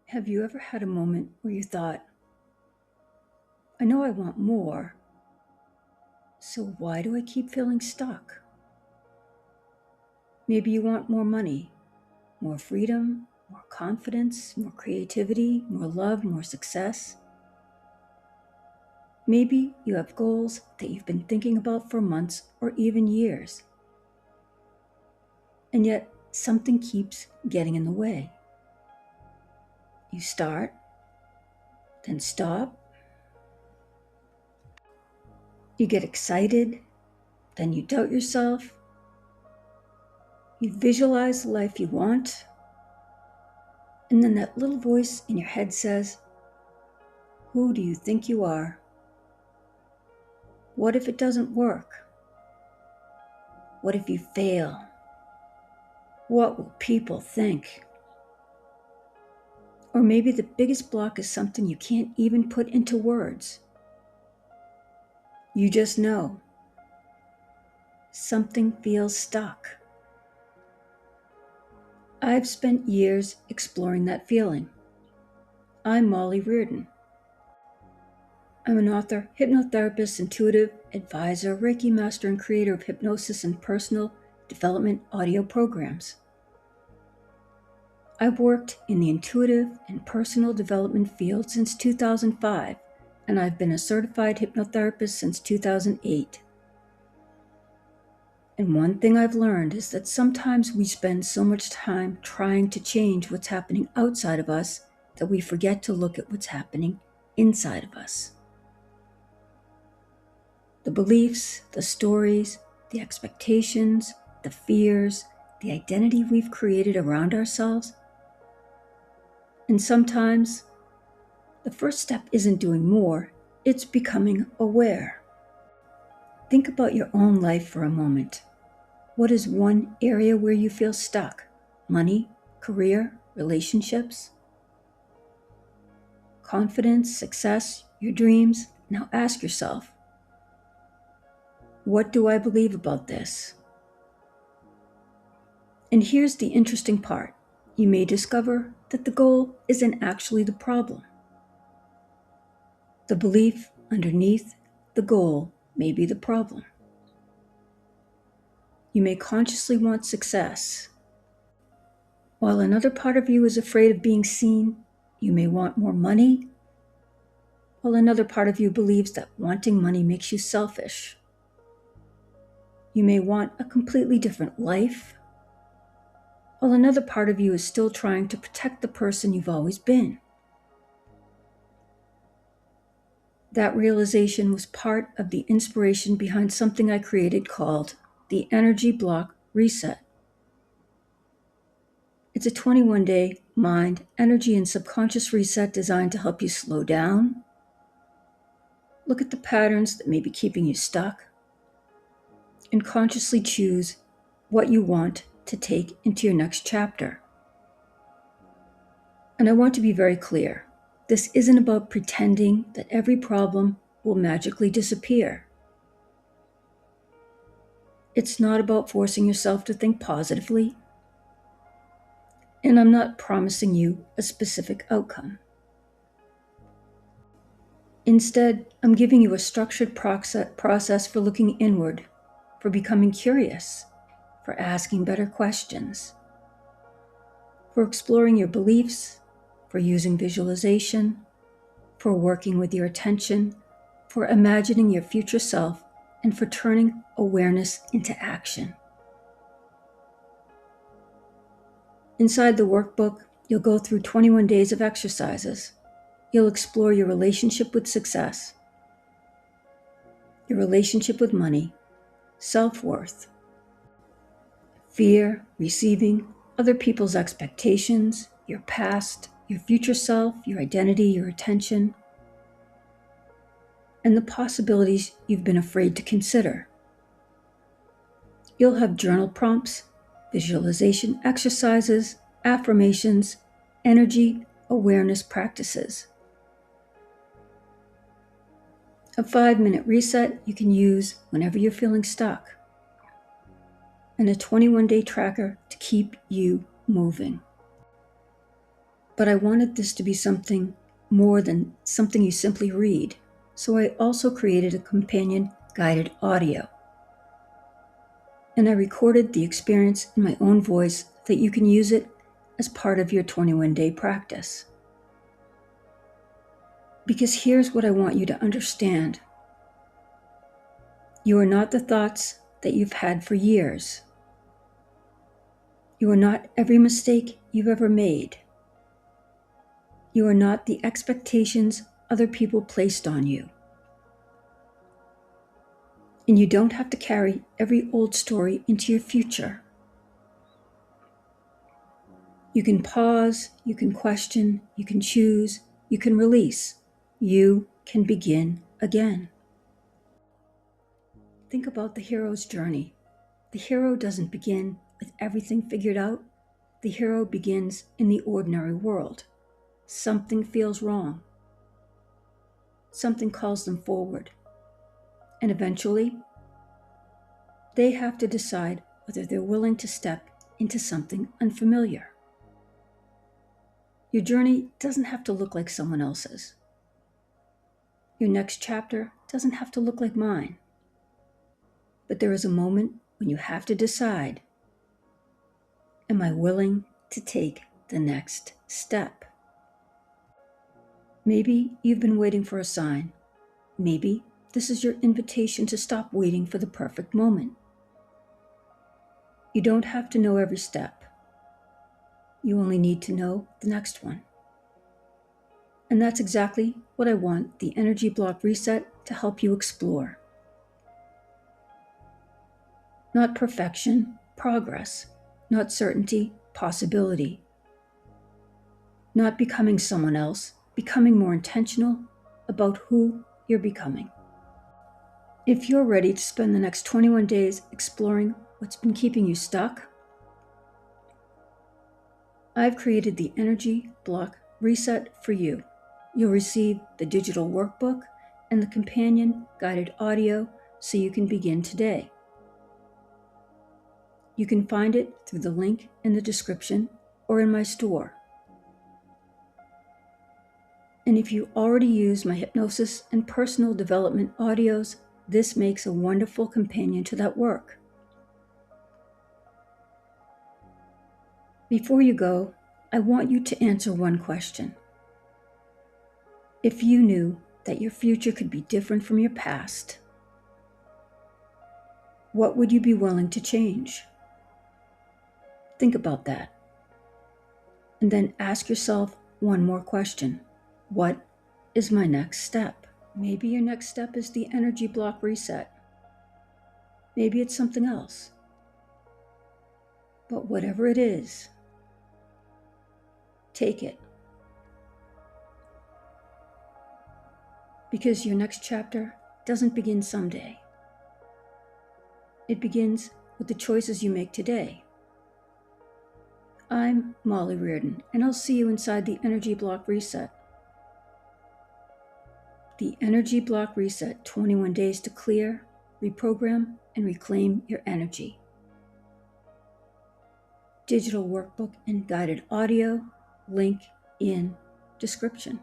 Have you ever had a moment where you thought, I know I want more, so why do I keep feeling stuck? Maybe you want more money, more freedom, more confidence, more creativity, more love, more success. Maybe you have goals that you've been thinking about for months or even years. And yet something keeps getting in the way. You start, then stop. You get excited, then you doubt yourself. You visualize the life you want, and then that little voice in your head says, who do you think you are? What if it doesn't work? What if you fail? What will people think? Or maybe the biggest block is something you can't even put into words. You just know. Something feels stuck. I've spent years exploring that feeling. I'm Molly Reardon. I'm an author, hypnotherapist, intuitive, advisor, Reiki Master, and creator of hypnosis and personal development audio programs. I've worked in the intuitive and personal development field since 2005, and I've been a certified hypnotherapist since 2008. And one thing I've learned is that sometimes we spend so much time trying to change what's happening outside of us that we forget to look at what's happening inside of us. The beliefs, the stories, the expectations, the fears, the identity we've created around ourselves. And sometimes the first step isn't doing more, it's becoming aware. Think about your own life for a moment. What is one area where you feel stuck? Money, career, relationships, confidence, success, your dreams? Now ask yourself, what do I believe about this? And here's the interesting part. You may discover that the goal isn't actually the problem. The belief underneath the goal may be the problem. You may consciously want success. While another part of you is afraid of being seen, you may want more money, while another part of you believes that wanting money makes you selfish. You may want a completely different life, while another part of you is still trying to protect the person you've always been. That realization was part of the inspiration behind something I created called the Energy Block Reset. It's a 21-day mind, energy, and subconscious reset designed to help you slow down, look at the patterns that may be keeping you stuck, and consciously choose what you want to take into your next chapter. And I want to be very clear. This isn't about pretending that every problem will magically disappear. It's not about forcing yourself to think positively. And I'm not promising you a specific outcome. Instead, I'm giving you a structured process for looking inward, for becoming curious, for asking better questions, for exploring your beliefs, for using visualization, for working with your attention, for imagining your future self, and for turning awareness into action. Inside the workbook, you'll go through 21 days of exercises. You'll explore your relationship with success, your relationship with money, self-worth, fear, receiving other people's expectations, your past, your future self, your identity, your attention, and the possibilities you've been afraid to consider. You'll have journal prompts, visualization exercises, affirmations, energy awareness practices. A 5-minute reset you can use whenever you're feeling stuck, and a 21-day tracker to keep you moving. But I wanted this to be something more than something you simply read, so I also created a companion guided audio. And I recorded the experience in my own voice so that you can use it as part of your 21-day practice. Because here's what I want you to understand. You are not the thoughts that you've had for years. You are not every mistake you've ever made. You are not the expectations other people placed on you. And you don't have to carry every old story into your future. You can pause, you can question, you can choose, you can release. You can begin again. Think about the hero's journey. The hero doesn't begin with everything figured out. The hero begins in the ordinary world. Something feels wrong. Something calls them forward. And eventually, they have to decide whether they're willing to step into something unfamiliar. Your journey doesn't have to look like someone else's. Your next chapter doesn't have to look like mine. But there is a moment when you have to decide, am I willing to take the next step? Maybe you've been waiting for a sign. Maybe this is your invitation to stop waiting for the perfect moment. You don't have to know every step. You only need to know the next one. And that's exactly what I want the Energy Block Reset to help you explore. Not perfection, progress. Not certainty, possibility. Not becoming someone else, becoming more intentional about who you're becoming. If you're ready to spend the next 21 days exploring what's been keeping you stuck, I've created the Energy Block Reset for you. You'll receive the digital workbook and the companion guided audio so you can begin today. You can find it through the link in the description or in my store. And if you already use my hypnosis and personal development audios, this makes a wonderful companion to that work. Before you go, I want you to answer one question. If you knew that your future could be different from your past, what would you be willing to change? Think about that. And then ask yourself one more question. What is my next step? Maybe your next step is the Energy Block Reset. Maybe it's something else. But whatever it is, take it. Because your next chapter doesn't begin someday. It begins with the choices you make today. I'm Molly Reardon, and I'll see you inside the Energy Block Reset. The Energy Block Reset, 21 days to clear, reprogram, and reclaim your energy. Digital workbook and guided audio, link in description.